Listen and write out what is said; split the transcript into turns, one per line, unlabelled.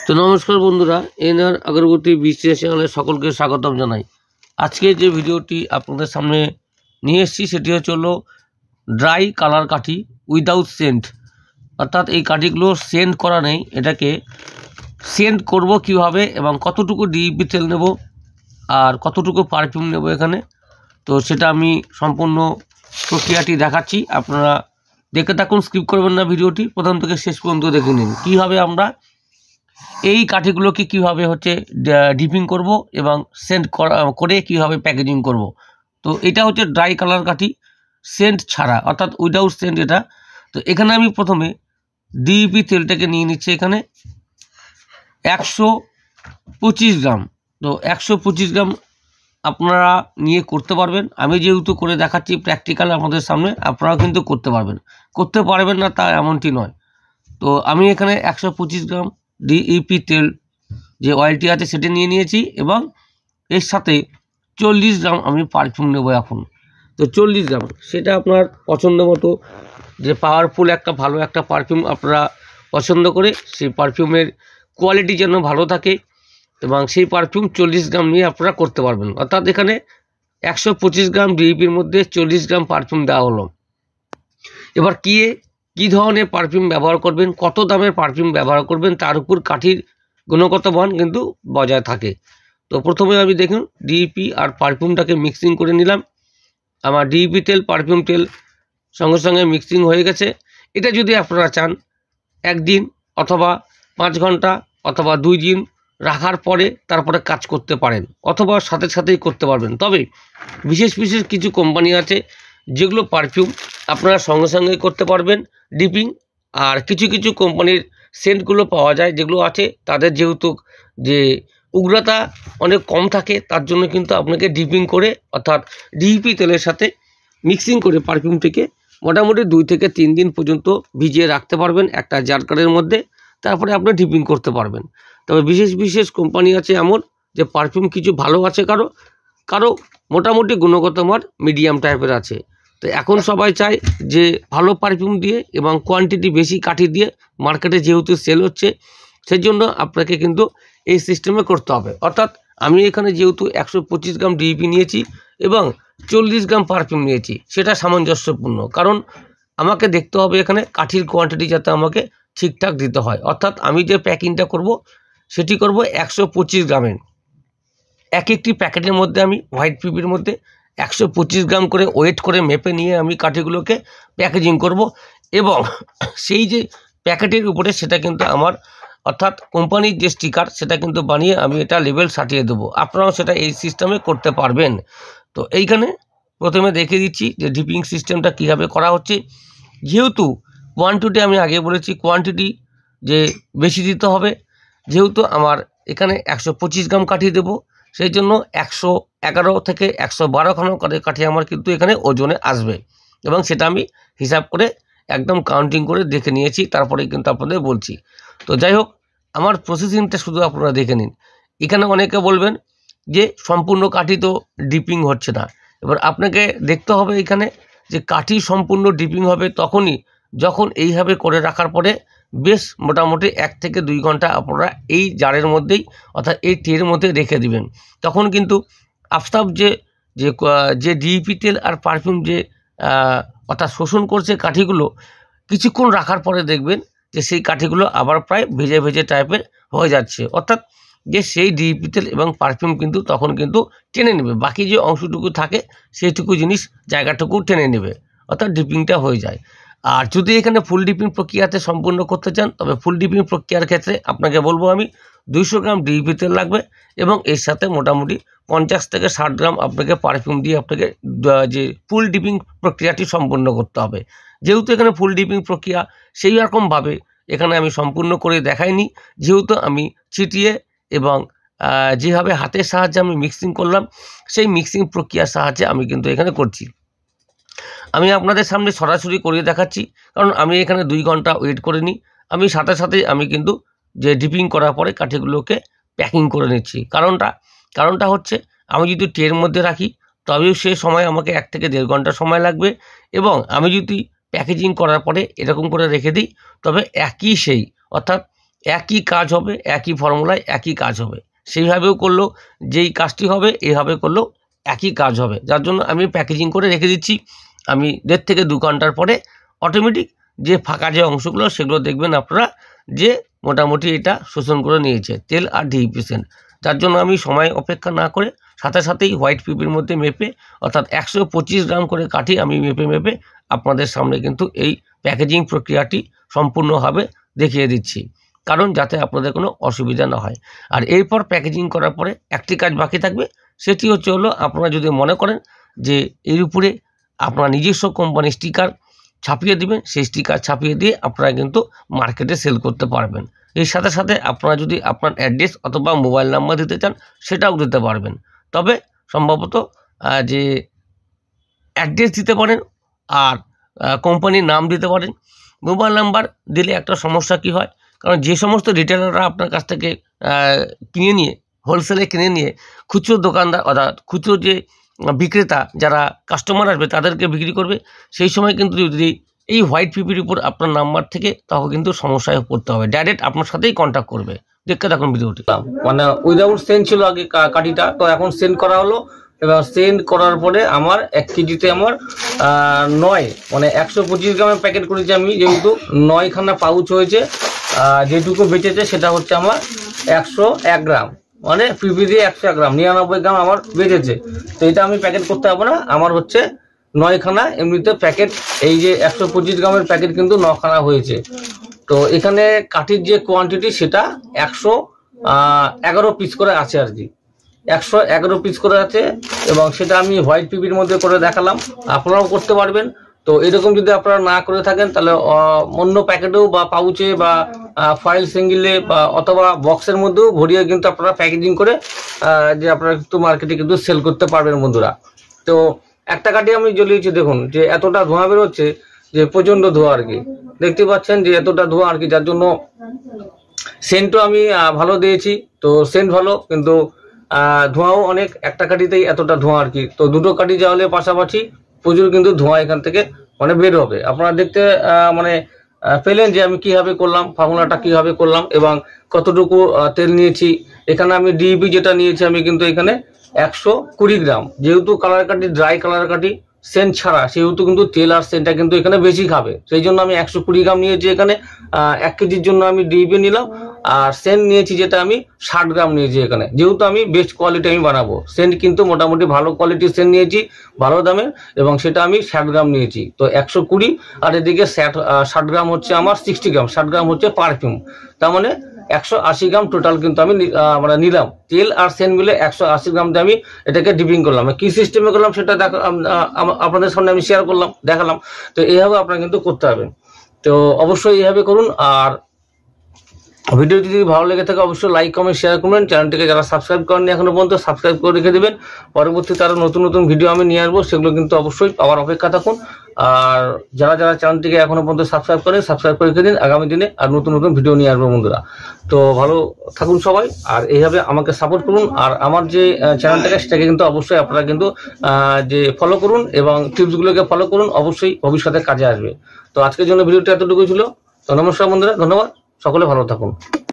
তো নমস্কার বন্ধুরা, এনআর আগরবতী বিজনেস চ্যানেলে সকলকে স্বাগতম জানাই। আজকে যে ভিডিওটি আপনাদের সামনে নিয়ে এসেছি সেটি হলো ড্রাই কালার কাঠি উইদাউট সেন্ট, অর্থাৎ এই কাঠিগুলো সেন্ট করা নেই। এটাকে সেন্ট করব কিভাবে এবং কতটুকু ডিইপি তেল নেব আর কতটুকু পারফিউম নেব এখানে, তো সেটা আমি সম্পূর্ণ প্রক্রিয়াটি দেখাচ্ছি। আপনারা দেখে থাকুন, স্কিপ করবেন না ভিডিওটি, প্রথম থেকে শেষ পর্যন্ত দেখে নিন কীভাবে আমরা এই কাঠিগুলোকে কীভাবে ডিপিং করব এবং সেন্ট করে কীভাবে প্যাকেজিং করব। তো এটা হচ্ছে ড্রাই কালার কাঠি, সেন্ট ছাড়া, অর্থাৎ উইদাউট সেন্ট এটা। তো এখানে আমি প্রথমে ডিইপি তেলটাকে নিয়ে নিচ্ছি এখানে 125 গ্রাম। তো 125 গ্রাম আপনারা নিয়ে করতে পারবেন। আমি যেহেতু করে দেখাচ্ছি প্র্যাকটিক্যাল আপনাদের সামনে, আপনারাও কিন্তু করতে পারবেন, করতে পারবেন না তা এমনটি নয়। তো আমি এখানে 125 গ্রাম ডিইপি তেল যে অয়েলটি আছে সেটা নিয়ে নিয়েছি এবং এর সাথে 40 গ্রাম আমি পারফিউম নেব এখন। তো 40 গ্রাম সেটা আপনার পছন্দ মতো, যে পাওয়ারফুল একটা ভালো একটা পারফিউম আপনারা পছন্দ করে সেই পারফিউমের কোয়ালিটি যেন ভালো থাকে এবং সেই পারফিউম 40 গ্রাম নিয়ে আপনারা করতে পারবেন। অর্থাৎ এখানে 125 গ্রাম ডিইপির মধ্যে 40 গ্রাম পারফিউম দেওয়া হলো। এবার কী ধরনের পারফিউম ব্যবহার করবেন, কত দামের পারফিউম ব্যবহার করবেন তার উপর কাঠির গুণগত মান কিন্তু বজায় থাকে। তো প্রথমে আমি দেখুন ডিইপি আর পারফিউমটাকে মিক্সিং করে নিলাম। আমার ডিইপি তেল পারফিউম তেল সঙ্গে সঙ্গে মিক্সিং হয়ে গেছে। এটা যদি আপনারা চান একদিন অথবা 5 ঘন্টা অথবা 2 দিন রাখার পরে তারপরে কাজ করতে পারেন, অথবা সাথে সাথেই করতে পারবেন। তবে বিশেষ কিছু কোম্পানি আছে যেগুলো পারফিউম আপনারা সঙ্গে সঙ্গে করতে পারবেন ডিপিং, আর কিছু কোম্পানির সেন্টগুলো পাওয়া যায় যেগুলো আছে তাদের যেহেতু যে উগ্রতা অনেক কম থাকে, তার জন্য কিন্তু আপনাকে ডিপিং করে অর্থাৎ ডিইপি তেলের সাথে মিক্সিং করে পারফিউমটিকে মোটামুটি 2 থেকে 3 দিন পর্যন্ত ভিজিয়ে রাখতে পারবেন একটা জারকারের মধ্যে, তারপরে আপনি ডিপিং করতে পারবেন। তবে বিশেষ কোম্পানি আছে এমন যে পারফিউম কিছু ভালো আছে, কারো মোটামুটি গুণগত মান মিডিয়াম টাইপের আছে। তো এখন সবাই চায় যে ভালো পারফিউম দিয়ে এবং কোয়ান্টিটি বেশি কাঠি দিয়ে মার্কেটে যেহেতু সেল হচ্ছে, সেই জন্য আপনাকে কিন্তু এই সিস্টেমে করতে হবে। অর্থাৎ আমি এখানে যেহেতু 125 গ্রাম ডিইপি নিয়েছি এবং 40 গ্রাম পারফিউম নিয়েছি, সেটা সামঞ্জস্যপূর্ণ, কারণ আমাকে দেখতে হবে এখানে কাঠির কোয়ান্টিটি যাতে আমাকে ঠিকঠাক দিতে হয়। অর্থাৎ আমি যে প্যাকিংটা করব সেটি করব 125 গ্রামের। একটি প্যাকেটের মধ্যে আমি হোয়াইট পিপির মধ্যে 125 গ্রাম করে ওয়েট করে মেপে নিয়ে আমি কাঠিগুলোকে প্যাকেজিং করব এবং সেই যে প্যাকেটের উপরে সেটা কিন্তু আমার অর্থাৎ কোম্পানির যে স্টিকার সেটা কিন্তু বানিয়ে আমি এটা লেবেল সাটিয়ে দেবো। আপনারাও সেটা এই সিস্টেমে করতে পারবেন। তো এইখানে প্রথমে দেখিয়ে দিচ্ছি যে ডিপিং সিস্টেমটা কীভাবে করা হচ্ছে। যেহেতু কোয়ান্টিটি আমি আগে বলেছি কোয়ান্টিটি যে বেশি দিতে হবে, যেহেতু আমার এখানে 125 গ্রাম কাঠি দেবো, সেই জন্য 111 থেকে 112 খানা কাঠি আমার কিন্তু এখানে ওজনে আসবে এবং সেটা আমি হিসাব করে একদম কাউন্টিং করে দেখে নিয়েছি, তারপরে কিন্তু আপনাদের বলছি। তো যাই হোক, আমার প্রসেসিংটা শুধু আপনারা দেখে নিন। এখানে অনেকে বলবেন যে সম্পূর্ণ কাঠি তো ডিপিং হচ্ছে না। এবার আপনাকে দেখতে হবে এখানে যে কাঠি সম্পূর্ণ ডিপিং হবে তখনই যখন এইভাবে করে রাখার পরে বেশ মোটামুটি 1 থেকে 2 ঘন্টা আপনারা এই জারের মধ্যেই অর্থাৎ এই ট্রের মধ্যে রেখে দিবেন। তখন কিন্তু আফতাব যে ডিইপি তেল আর পারফিউম যে অর্থাৎ শোষণ করছে কাঠিগুলো, কিছুক্ষণ রাখার পরে দেখবেন যে সেই কাঠিগুলো আবার প্রায় ভেজে টাইপের হয়ে যাচ্ছে। অর্থাৎ যে সেই ডিইপি তেল এবং পারফিউম কিন্তু তখন কিন্তু টেনে নেবে, বাকি যে অংশটুকু থাকে সেইটুকু জিনিস জায়গাটুকু টেনে নেবে, অর্থাৎ ডিপিংটা হয়ে যায়। আর যদি এখানে ফুল ডিপিং প্রক্রিয়াতে সম্পূর্ণ করতে চান, তবে ফুল ডিপিং প্রক্রিয়ার ক্ষেত্রে আপনাকে বলবো আমি 200 গ্রাম ডিইপি তেল লাগবে এবং এর সাথে মোটামুটি 50 থেকে 60 গ্রাম আপনাকে পারফিউম দিয়ে আপনাকে যে ফুল ডিপিং প্রক্রিয়াটি সম্পূর্ণ করতে হবে। যেহেতু এখানে ফুল ডিপিং প্রক্রিয়া সেই রকমভাবে এখানে আমি সম্পূর্ণ করে দেখাইনি, যেহেতু আমি ছিটিয়ে এবং যেভাবে হাতের সাহায্যে আমি মিক্সিং করলাম সেই মিক্সিং প্রক্রিয়ার সাহায্যে আমি কিন্তু এখানে করছি। আমি আপনাদের সামনে সরাসরি করিয়ে দেখাচ্ছি, কারণ আমি এখানে 2 ঘন্টা ওয়েট করে নিই। আমি সাথে আমি কিন্তু যে ডিপিং করার পরে কাঠিগুলোকে প্যাকিং করে নিচ্ছি। কারণটা হচ্ছে আমি যদি ট্রের মধ্যে রাখি তবেও সে সময় আমাকে 1 থেকে 1.5 ঘন্টা সময় লাগবে, এবং আমি যদি প্যাকেজিং করার পরে এরকম করে রেখে দিই তবে একই সেই অর্থাৎ একই কাজ হবে, একই ফর্মুলায় একই কাজ হবে। সেইভাবেও করলেও যেই কাজটি হবে এইভাবে করলেও একই কাজ হবে, যার জন্য আমি প্যাকেজিং করে রেখে দিচ্ছি। আমি 1.5 থেকে 2 ঘন্টার পরে অটোমেটিক যে ফাঁকা যে অংশগুলো সেগুলো দেখবেন আপনারা যে মোটামুটি এটা শোষণ করে নিয়েছে তেল আর ডিইপিএসএন। যার জন্য আমি সময় অপেক্ষা না করে সাথে সাথেই হোয়াইট পিপির মধ্যে মেপে অর্থাৎ 125 গ্রাম করে কাঠি আমি মেপে আপনাদের সামনে কিন্তু এই প্যাকেজিং প্রক্রিয়াটি সম্পূর্ণভাবে দেখিয়ে দিচ্ছি, কারণ যাতে আপনাদের কোনো অসুবিধা না হয়। আর এরপর প্যাকেজিং করার পরে একটি কাজ বাকি থাকবে, সেটি হলো আপনারা যদি মনে করেন যে এর উপরে আপনার নিজস্ব কোম্পানির স্টিকার ছাপিয়ে দিবেন, সেই স্টিকার ছাপিয়ে দিয়ে আপনারা কিন্তু মার্কেটে সেল করতে পারবেন। এর সাথে সাথে আপনারা যদি আপনার অ্যাড্রেস অথবা মোবাইল নাম্বার দিতে চান সেটাও দিতে পারবেন। তবে সম্ভবত যে অ্যাড্রেস দিতে পারেন আর কোম্পানির নাম দিতে পারেন। মোবাইল নাম্বার দিলে একটা সমস্যা কী হয়, কারণ যে সমস্ত রিটেলাররা আপনার কাছ থেকে কিনে নিয়ে হোলসেলে কিনে নিয়ে খুচরো দোকানদার অর্থাৎ খুচরো যে বিক্রেতা যারা কাস্টমার আসবে তাদেরকে বিক্রি করবে, সেই সময় কিন্তু যদি এই হোয়াইট পিপির উপর আপনার নাম্বার থেকে তখন কিন্তু সমস্যায় পড়তে হবে, ডাইরেক্ট আপনার সাথেই কন্ট্যাক্ট করবে। দেখতে থাকুন ভিডিওটি।
মানে উইদাউট সেন্ড ছিল আগে কাঠিটা, তো এখন সেন্ড করা হলো। এবার সেন্ড করার পরে আমার 1 কেজিতে আমার 9 মানে 125 গ্রামের প্যাকেট করেছি আমি, যেহেতু 9খানা পাউচ হয়েছে। যেটুকু বেঁচেছে সেটা হচ্ছে আমার 101 গ্রাম, মানে পিপি দিয়ে 101 গ্রাম 99 গ্রাম আমার বেঁচেছে। তো এটা আমি প্যাকেট করতে পারবো না, আমার হচ্ছে 9খানা এমনিতে প্যাকেট। এই যে 125 গ্রামের প্যাকেট কিন্তু 9খানা হয়েছে। তো এখানে কাঠির যে কোয়ান্টিটি সেটা 111 পিস করে আছে আর কি, 111 পিস করে আছে। এবং সেটা আমি হোয়াইট পিপির মধ্যে করে দেখালাম, আপনারাও করতে পারবেন। তো এরকম যদি আপনারা না করে থাকেন তাহলে অন্য প্যাকেটেও বা পাউচে বা ফয়েল সিঙ্গেলে বা অথবা বক্সের মধ্যেও ভরিয়ে কিন্তু আপনারা প্যাকেজিং করে যে আপনারা কিন্তু মার্কেটে কিন্তু সেল করতে পারবেন বন্ধুরা। তো একটা কাঠি আমি জ্বলিয়েছি, দেখুন যে এতটা ধোঁয়া বেরোচ্ছে, যে প্রচন্ড ধোঁয়া আর কি, দেখতে পাচ্ছেন যে এতটা ধোঁয়া আর কি। যার জন্য সেন্টও আমি ভালো দিয়েছি, তো সেন্ট ভালো, কিন্তু ধোঁয়াও অনেক, একটা কাঠিতেই এতটা ধোঁয়া আর কি। তো দুটো কাঠি জ্বালালে পাশাপাশি প্রচুর কিন্তু ধোঁয়া এখান থেকে মানে বের হবে। আপনারা দেখতে মানে পেলেন যে আমি কিভাবে করলাম, ফর্মুলাটা কিভাবে করলাম এবং কতটুকু তেল নিয়েছি। এখানে আমি ডিইপি যেটা নিয়েছি আমি কিন্তু এখানে 120 গ্রাম, যেহেতু কালার কাঠি ড্রাই কালার কাঠি সেন্ট ছাড়া, সেহেতু কিন্তু তেল আর সেন্টটা কিন্তু এখানে বেশি খাবে, সেই জন্য আমি 120 গ্রাম নিয়েছি এখানে। 1 কেজির জন্য আমি ডিইপি নিলাম। আর সেন্ট নিয়েছি যেটা আমি 60 গ্রাম নিয়েছি এখানে, যেহেতু আমি বেস্ট কোয়ালিটি আমি বানাবো। সেন্ট কিন্তু মোটামুটি ভালো কোয়ালিটির সেন্ট নিয়েছি, ভালো দামের, এবং সেটা আমি 60 গ্রাম নিয়েছি। তো 120 আর এদিকে 60 গ্রাম হচ্ছে আমার 60 গ্রাম, 60 গ্রাম হচ্ছে পারফিউম। তার মানে 180 গ্রাম টোটাল কিন্তু আমি মানে নিলাম। তেল আর সেন্ট মিলে 180 গ্রাম দিয়ে আমি এটাকে ডিপিং করলাম। কি সিস্টেমে করলাম সেটা আপনাদের সামনে আমি শেয়ার করলাম, দেখালাম। তো এইভাবে আপনারা কিন্তু করতে হবে। তো অবশ্যই এইভাবে করুন। আর ভিডিও যদি ভালো লেগে থাকে অবশ্যই লাইক কমেন্ট শেয়ার করবেন। চ্যানেলটিকে যারা সাবস্ক্রাইব করেননি এখনো পর্যন্ত সাবস্ক্রাইব করে রেখে দেবেন। পরবর্তীতে আরও নতুন নতুন ভিডিও আমি নিয়ে আসবো, সেগুলো কিন্তু অবশ্যই পাওয়ার অপেক্ষা থাকুন। আর যারা যারা চ্যানেলটিকে এখনো পর্যন্ত সাবস্ক্রাইব করেন সাবস্ক্রাইব করে রেখে দিন, আগামী দিনে আর নতুন নতুন ভিডিও নিয়ে আসবো বন্ধুরা। তো ভালো থাকুন সবাই, আর এইভাবে আমাকে সাপোর্ট করুন। আর আমার যে চ্যানেলটাকে সেটাকে কিন্তু অবশ্যই আপনারা কিন্তু যে ফলো করুন এবং টিপসগুলোকে ফলো করুন, অবশ্যই ভবিষ্যতে কাজে আসবে। তো আজকের জন্য ভিডিওটা এতটুকুই ছিল। তো নমস্কার বন্ধুরা, ধন্যবাদ, সকলে ভালো থাকুন।